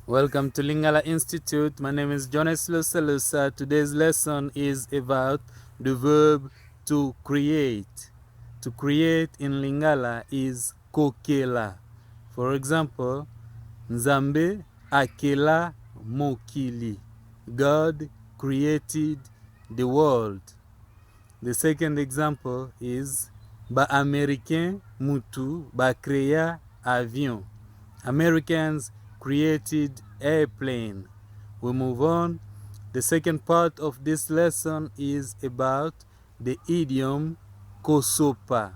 Welcome to Lingala Institute. My name is Jonas Lusa. Today's lesson is about the verb to create. To create in Lingala is kela. For example, Nzambe akela mokili. God created the world. The second example is Americain mutu crea avion. Americans created airplane. We move on. The second part of this lesson is about the idiom sopa.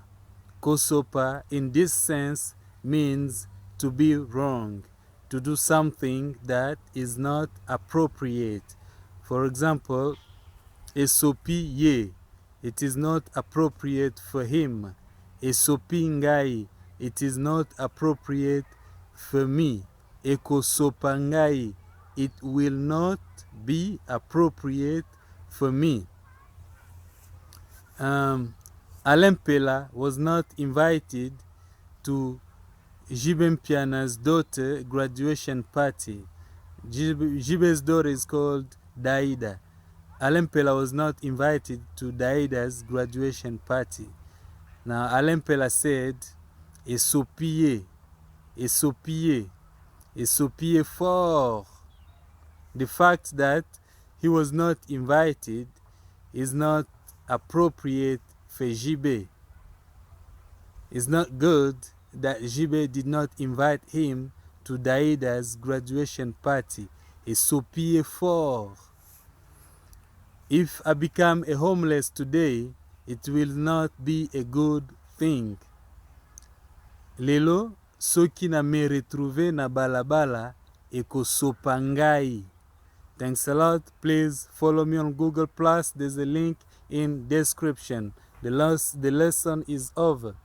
Sopa in this sense means to be wrong, to do something that is not appropriate. For example, Esopi, it is not appropriate for him. Esopi ngai, it is not appropriate for me. Sopa ngai, it will not be appropriate for me. Alain Mpela was not invited to Mpela's daughter graduation party. Jibe's daughter is called Daida. Alain Mpela was not invited to Daida's graduation party. Now, Alain Mpela said, Esopi, Esopi, Esopi fort. The fact that he was not invited is not appropriate for Jibe. It's not good that Jibe did not invite him to Daida's graduation party. Esopi fort. If I become a homeless today, it will not be a good thing. Lelo, soki na me retrouver na bala sopa ngai. Thanks a lot. Please follow me on Google+. There's a link in description. The lesson is over.